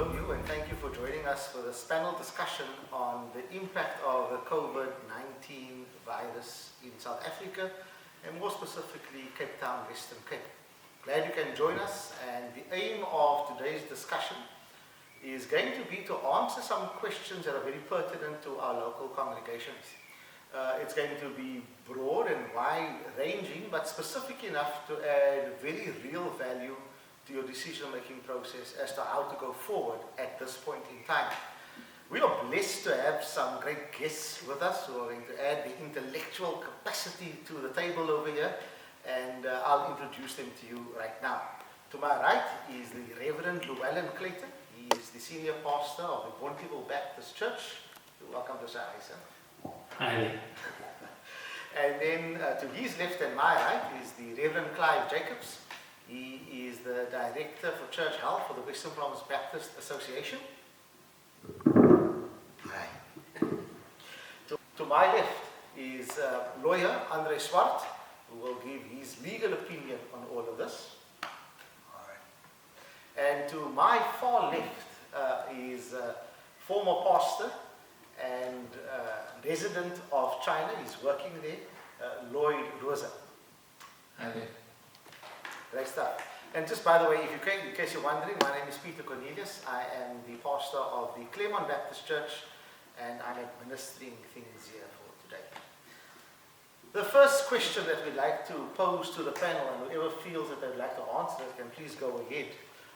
overview, and thank you for joining us for this panel discussion on the impact of the COVID-19 virus in South Africa, and more specifically Cape Town, Western Cape. Glad you can join us, and the aim of today's discussion is going to be to answer some questions that are very pertinent to our local congregations. It's going to be broad and wide-ranging, but specific enough to add very real value to your decision-making process as to how to go forward at this point in time. We are blessed to have some great guests with us who are going to add the intellectual capacity to the table over here, and I'll introduce them to you right now. To my right is the Reverend Llewellyn Clayton. He is the senior pastor of the Bonteheuwel Baptist Church. Welcome to Say Hi, sir. Hi. And then to his left and my right is the Reverend Clive Jacobs. He is the Director for Church Health for the Western Province Baptist Association. Hi. To my left is lawyer Andre Swart, who will give his legal opinion on all of this. Hi. And to my far left is former pastor and resident of China. He's working there, Lloyd Rosa. Hi there. Great stuff. And just by the way, in case you're wondering, my name is Peter Cornelius. I am the pastor of the Claremont Baptist Church, and I'm administering things here for today. The first question that we'd like to pose to the panel, and whoever feels that they'd like to answer it can please go ahead.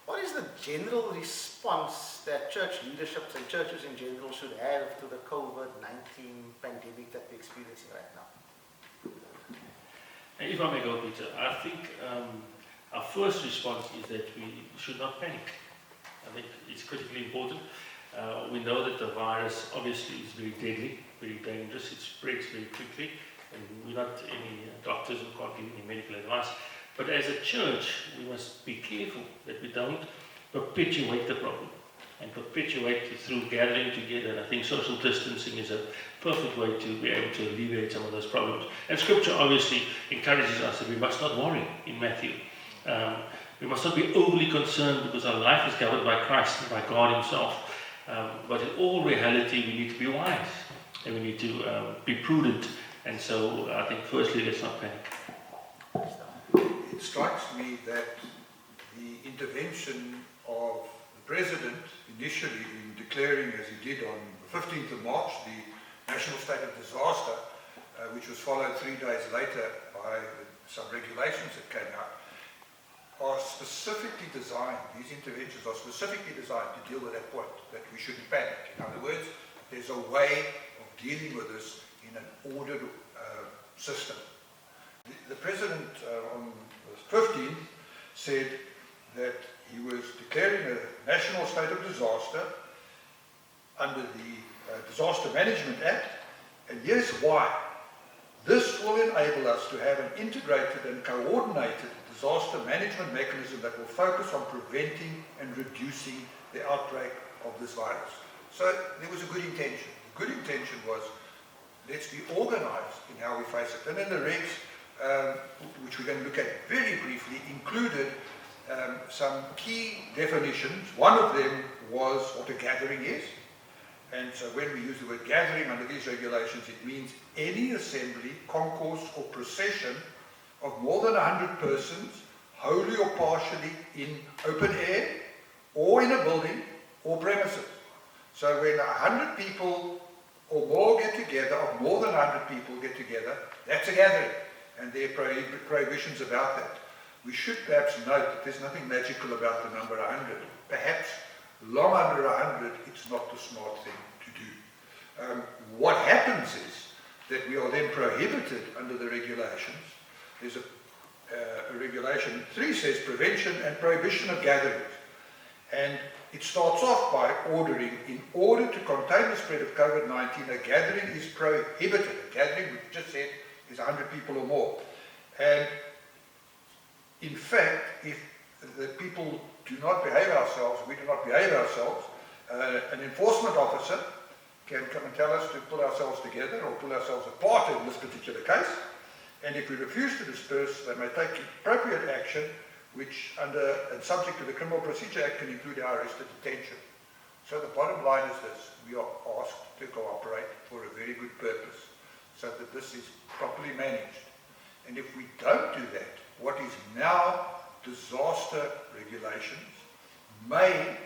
What is the general response that church leaderships and churches in general should have to the COVID-19 pandemic that we're experiencing right now? If I may go, Peter, I think our first response is that we should not panic. I think it's critically important. We know that the virus obviously is very deadly, very dangerous. It spreads very quickly, and we're not any doctors who can't give any medical advice. But as a church, we must be careful that we don't perpetuate the problem and perpetuate through gathering together. And I think social distancing is a perfect way to be able to alleviate some of those problems. And Scripture obviously encourages us that we must not worry in Matthew. We must not be overly concerned because our life is governed by Christ and by God Himself. But in all reality, we need to be wise and we need to be prudent. And so I think firstly, let's not panic. It strikes me that the intervention of the President initially in declaring, as he did on the 15th of March, the national state of disaster, which was followed 3 days later by some regulations that came out, are specifically designed, these interventions are specifically designed to deal with that point, that we shouldn't panic. In other words, there's a way of dealing with this in an ordered system. The President on the 15th said that he was declaring a national state of disaster under the Disaster Management Act, and here's why. This will enable us to have an integrated and coordinated disaster management mechanism that will focus on preventing and reducing the outbreak of this virus. So there was a good intention. The good intention was, let's be organized in how we face it. And then the regs, which we're going to look at very briefly, included some key definitions. One of them was what a gathering is. And so when we use the word gathering under these regulations, it means any assembly, concourse or procession of more than 100 persons, wholly or partially in open air or in a building or premises. So when 100 people or more get together, or more than 100 people get together, that's a gathering. And there are prohibitions about that. We should perhaps note that there's nothing magical about the number 100. Perhaps long under 100, it's not the smart thing to do. What happens is that we are then prohibited under the regulations. There's a regulation 3 says prevention and prohibition of gatherings. And it starts off by ordering, in order to contain the spread of COVID-19, a gathering is prohibited. A gathering, we just said, is 100 people or more. And in fact, if the people do not behave ourselves, we do not behave ourselves, an enforcement officer can come and tell us to pull ourselves together or pull ourselves apart in this particular case. And if we refuse to disperse, they may take appropriate action, which under and subject to the Criminal Procedure Act can include our arrest or detention. So the bottom line is this: we are asked to cooperate for a very good purpose, so that this is properly managed. And if we don't do that, what is now disaster regulations may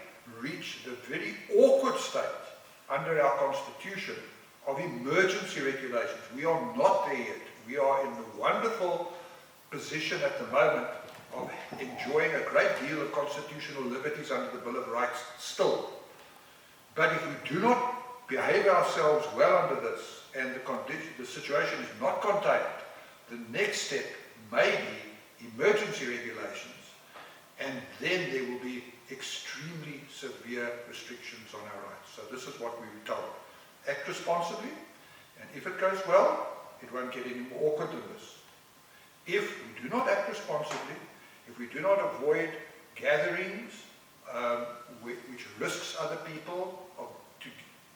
reach the very awkward state under our constitution of emergency regulations. We are not there yet. We are in the wonderful position at the moment of enjoying a great deal of constitutional liberties under the Bill of Rights still. But if we do not behave ourselves well under this, and the situation is not contained, the next step may be emergency regulations, and then there will be extremely severe restrictions on our rights. So this is what we were told. Act responsibly, and if it goes well, it won't get any more awkward than this. If we do not act responsibly, if we do not avoid gatherings which risks other people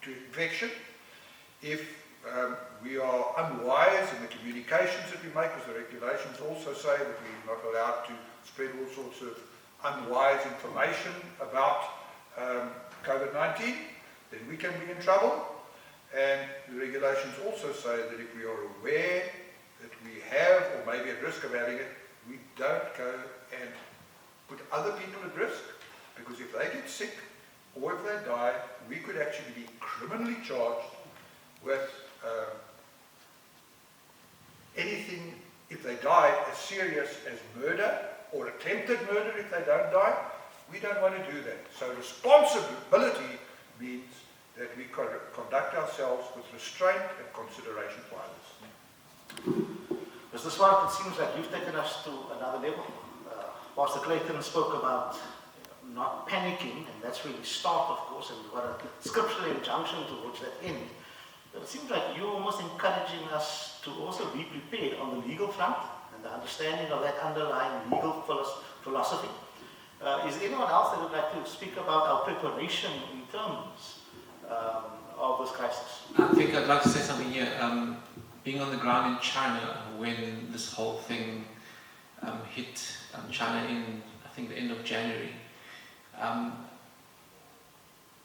to infection, if we are unwise in the communications that we make, because the regulations also say that we're not allowed to spread all sorts of unwise information about COVID-19, then we can be in trouble. And the regulations also say that if we are aware that we have, or maybe at risk of having it, we don't go and put other people at risk, because if they get sick or if they die, we could actually be criminally charged with anything, if they die, as serious as murder or attempted murder if they don't die. We don't want to do that. So responsibility means that we conduct ourselves with restraint and consideration for others. Mr. Swart, it seems like you've taken us to another level. Pastor Clayton spoke about not panicking, and that's where we start, of course, and we've got a scriptural injunction towards that end. But it seems like you're almost encouraging us to also be prepared on the legal front and the understanding of that underlying legal philosophy. Is there anyone else that would like to speak about our preparation in terms of this crisis? I think I'd like to say something here. Being on the ground in China when this whole thing hit China in, I think, the end of January,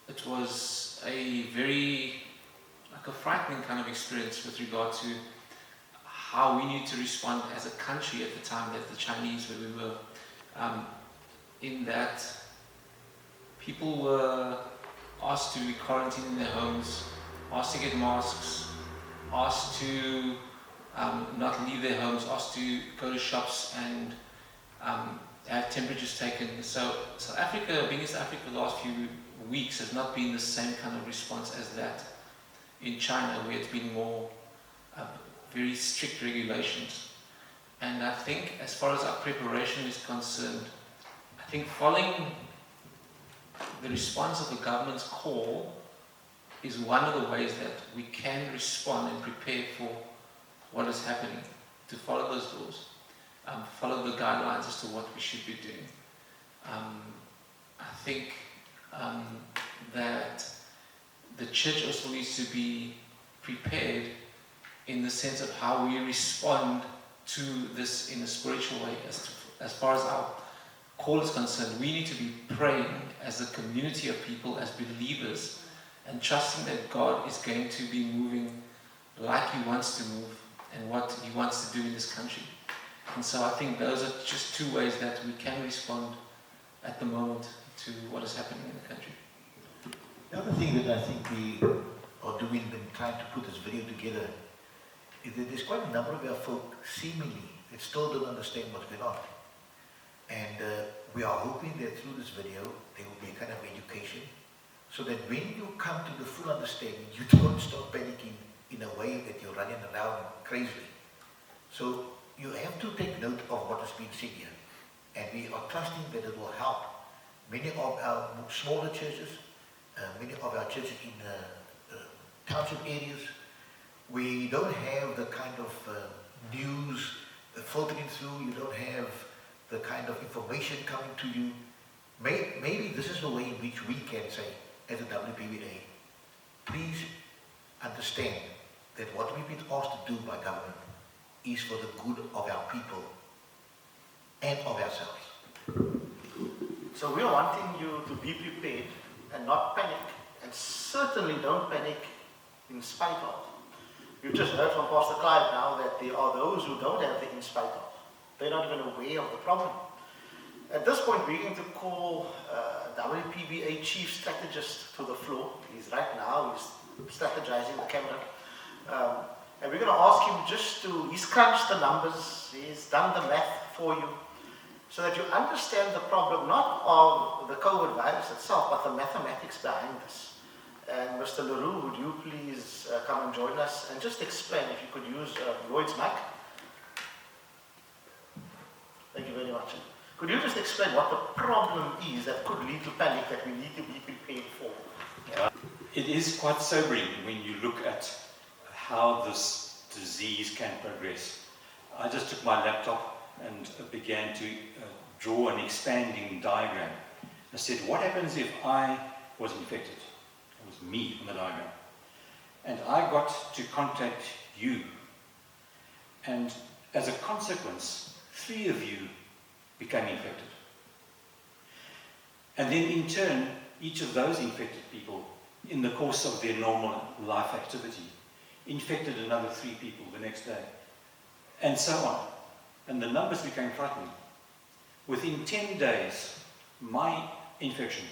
it was a very, like a frightening kind of experience with regard to how we need to respond as a country at the time that the Chinese, where we were, in that people were asked to be quarantined in their homes, asked to get masks, asked to not leave their homes, asked to go to shops and have temperatures taken. So South Africa, being in South Africa the last few weeks, has not been the same kind of response as that in China, where it's been more very strict regulations. And I think as far as our preparation is concerned, I think following the response of the government's call is one of the ways that we can respond and prepare for what is happening, to follow those laws, follow the guidelines as to what we should be doing. I think that the church also needs to be prepared in the sense of how we respond to this in a spiritual way. As far as our call is concerned, we need to be praying as a community of people, as believers, and trusting that God is going to be moving like He wants to move and what He wants to do in this country. And so I think those are just two ways that we can respond at the moment to what is happening in the country. The other thing that I think we are doing in trying to put this video together is that there's quite a number of our folk, seemingly, that still don't understand what's going on. And we are hoping that through this video, there will be a kind of education, so that when you come to the full understanding, you don't start panicking in a way that you're running around crazily. So you have to take note of what has been said here. And we are trusting that it will help many of our smaller churches, many of our churches in township areas. We don't have the kind of news filtering through, you don't have the kind of information coming to you. Maybe this is the way in which we can say, as a WPBA, please understand that what we've been asked to do by government is for the good of our people and of ourselves. So we are wanting you to be prepared and not panic, and certainly don't panic in spite of. You've just heard from Pastor Clive now that there are those who don't have the in spite of. They're not even aware of the problem. At this point, we're going to call WPBA Chief Strategist to the floor. He's right now, he's strategizing the camera. And we're going to ask him he's crunched the numbers, he's done the math for you, so that you understand the problem, not of the COVID virus itself, but the mathematics behind this. And Mr. LaRue, would you please come and join us and just explain, if you could use Lloyd's mic. Thank you very much. Could you just explain what the problem is that could lead to panic that we need to be prepared for? It is quite sobering when you look at how this disease can progress. I just took my laptop and began to draw an expanding diagram. I said, what happens if I was infected? It was me on the diagram. And I got to contact you. And as a consequence, 3 of you became infected. And then in turn, each of those infected people, in the course of their normal life activity, infected another 3 people the next day, and so on. And the numbers became frightening. Within 10 days, my infection,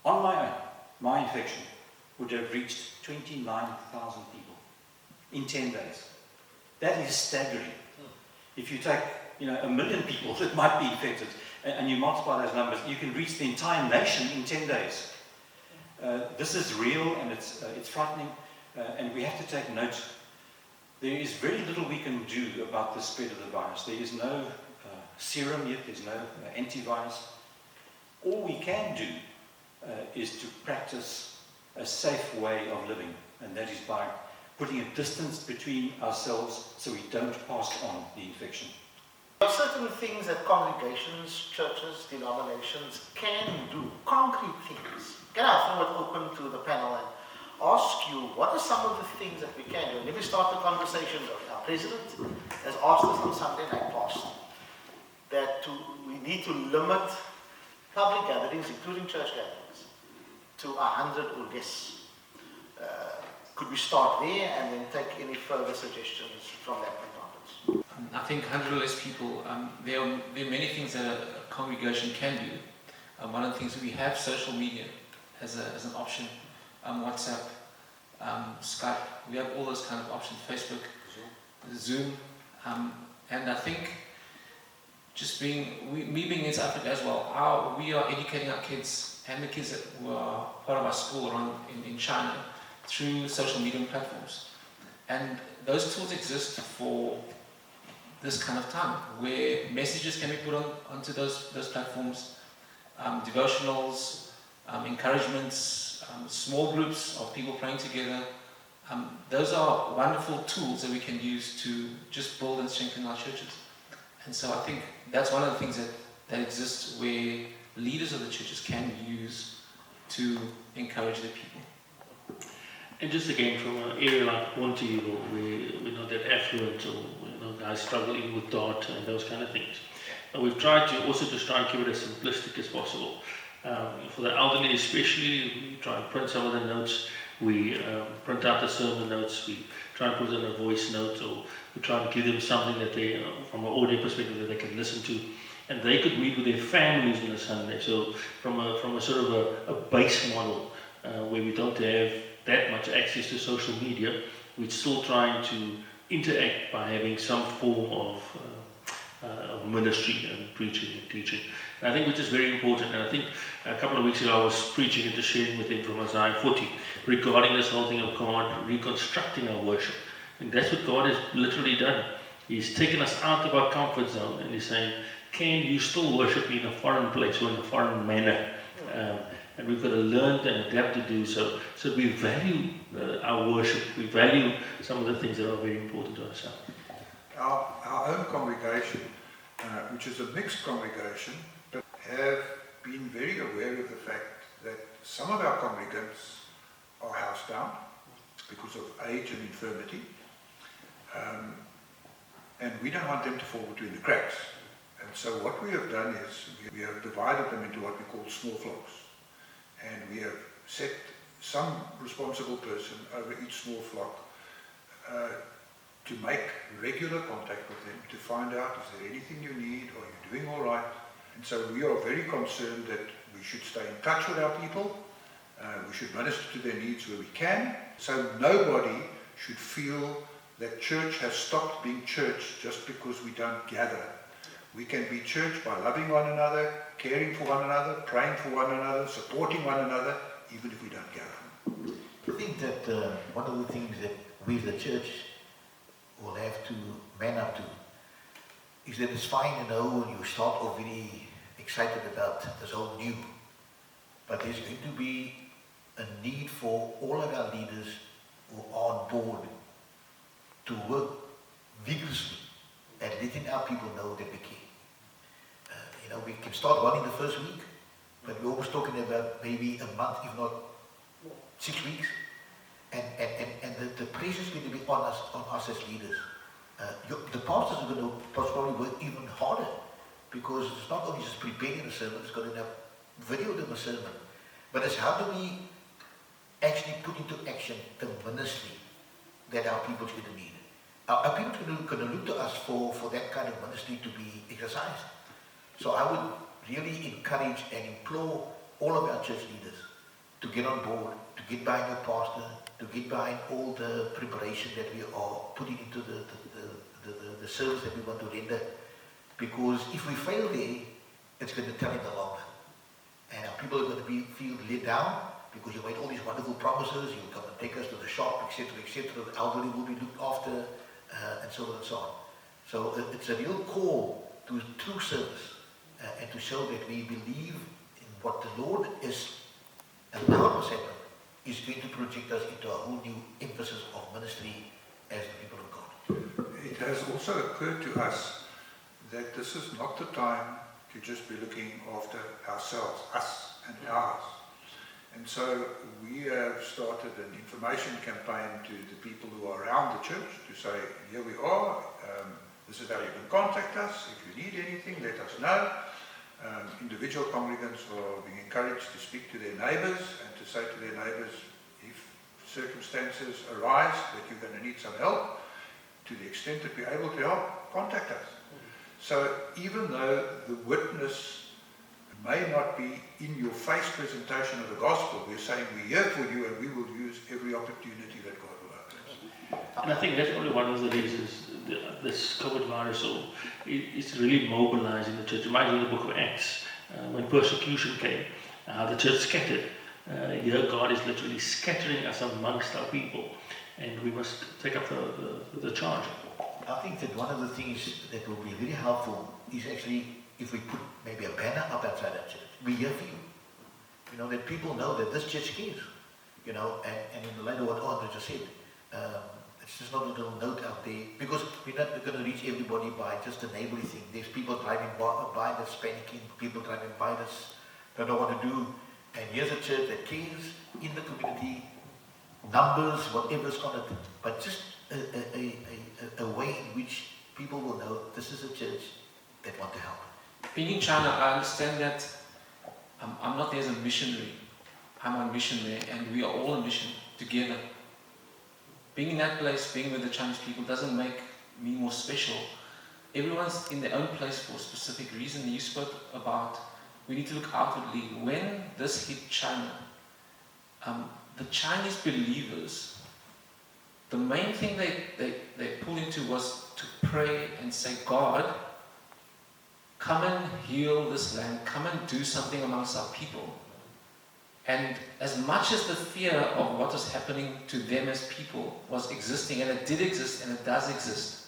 on my own, my infection, would have reached 29,000 people in 10 days. That is staggering. If you take 1 million people that might be infected, and you multiply those numbers, you can reach the entire nation in 10 days. This is real, and it's frightening, and we have to take note. There is very little we can do about the spread of the virus. There is no serum yet, there's no antivirus. All we can do is to practice a safe way of living, and that is by putting a distance between ourselves so we don't pass on the infection. There are certain things that congregations, churches, denominations can do, concrete things. Can I throw it open to the panel and ask you, what are some of the things that we can do? And let me start the conversation. Our president has asked us on Sunday night past that we need to limit public gatherings, including church gatherings, to 100 or less. Could we start there and then take any further suggestions from that point onwards? I think 100 or less people, there are many things that a congregation can do. One of the things, we have social media as an option, WhatsApp, Skype, we have all those kind of options, Facebook, Zoom, and I think just me being in South Africa as well, we are educating our kids and the kids that were part of our school around in China through social media platforms. And those tools exist for this kind of time, where messages can be put onto those platforms, devotionals, encouragements, small groups of people praying together. Those are wonderful tools that we can use to just build and strengthen our churches. And so I think that's one of the things that exists, where leaders of the churches can use to encourage their people. And just again, from an area like Ponty, where we're not that affluent, or guys struggling with DOT and those kind of things, we've tried to also just try and keep it as simplistic as possible. For the elderly especially, we try and print some of the notes. We print out the sermon notes. We try and put it in a voice note, or we try to give them something that they, from an audio perspective, that they can listen to, and they could meet with their families on a Sunday. So from a sort of a base model where we don't have that much access to social media, we're still trying to interact by having some form of ministry and preaching and teaching. And I think which is very important. And I think a couple of weeks ago I was preaching and just sharing with him from Isaiah 40 regarding this whole thing of God reconstructing our worship. And that's what God has literally done. He's taken us out of our comfort zone, and He's saying, can you still worship me in a foreign place or in a foreign manner? And we've got to learn and adapt to do so. So we value our worship. We value some of the things that are very important to ourselves. Our own congregation, which is a mixed congregation, but have been very aware of the fact that some of our congregants are housebound because of age and infirmity, and we don't want them to fall between the cracks. And so what we have done is we have divided them into what we call small flocks, and we have set some responsible person over each small flock to make regular contact with them, to find out, is there anything you need, are you doing all right? And so we are very concerned that we should stay in touch with our people, we should minister to their needs where we can, so nobody should feel that church has stopped being church just because we don't gather. We can be church by loving one another, caring for one another, praying for one another, supporting one another, even if we don't gather. I think that one of the things that we as the church will have to man up to is that it's fine, when you start off very excited about this whole new, but there's going to be a need for all of our leaders who are on board to work vigorously at letting our people know that we care. We can start one in the first week, but we're always talking about maybe a month, if not 6 weeks. And the pressure is going to be on us as leaders. The pastors are going to probably work even harder, because it's not only just preparing the sermon, it's going to have video of the sermon, but it's how do we actually put into action the ministry that our people's going to need. Our people's going to look to us for that kind of ministry to be exercised. So I would really encourage and implore all of our church leaders to get on board, to get behind your pastor, to get behind all the preparation that we are putting into the service that we want to render. Because if we fail there, it's going to tell in the long run. And our people are going to feel let down, because you made all these wonderful promises, you'll come and take us to the shop, etc., etc., the elderly will be looked after, and so on and so on. So it's a real call to true service, and to show that we believe in what the Lord is allowed us happen, is going to project us into a whole new emphasis of ministry as the people of God. It has also occurred to us that this is not the time to just be looking after ourselves, us and ours. And so we have started an information campaign to the people who are around the church to say, here we are, this is how you can contact us. If you need anything, let us know. Individual congregants are being encouraged to speak to their neighbours and to say to their neighbours, if circumstances arise that you're going to need some help, to the extent that we're able to help, contact us. So even though the witness may not be in your face presentation of the gospel, we're saying we're here for you and we will use every opportunity that God will open us. And I think that's probably one of the reasons this COVID virus is really mobilizing the church. It reminds me of the book of Acts, when persecution came, how the church scattered. Here God is literally scattering us amongst our people, and we must take up the charge. I think that one of the things that will be very helpful is actually if we put maybe a banner up outside our church. We're here for you. That people know that this church cares. And in the light of what Andre just said, it's just not a little note out there, because we're not going to reach everybody by just a neighborly thing. There's people driving by that's panicking, people driving by that's don't know what to do. And here's a church that cares in the community, numbers, whatever's on it, but just a way in which people will know this is a church that want to help. Being in China, I understand that I'm not there as a missionary. I'm on mission there, and we are all on mission together. Being in that place, being with the Chinese people, doesn't make me more special. Everyone's in their own place for a specific reason. You spoke about we need to look outwardly. When this hit China, the Chinese believers, the main thing they pulled into was to pray and say, God, come and heal this land, come and do something amongst our people. And as much as the fear of what was happening to them as people was existing, and it did exist and it does exist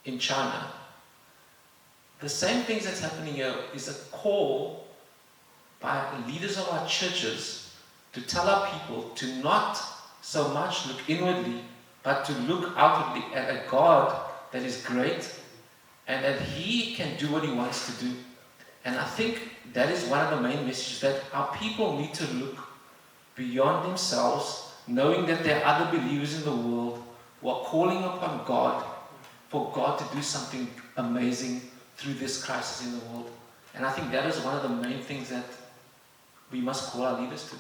in China, the same things that's happening here is a call by the leaders of our churches to tell our people to not so much look inwardly, but to look outwardly at a God that is great and that He can do what He wants to do. And I think that is one of the main messages, that our people need to look beyond themselves, knowing that there are other believers in the world who are calling upon God for God to do something amazing through this crisis in the world. And I think that is one of the main things that we must call our leaders to.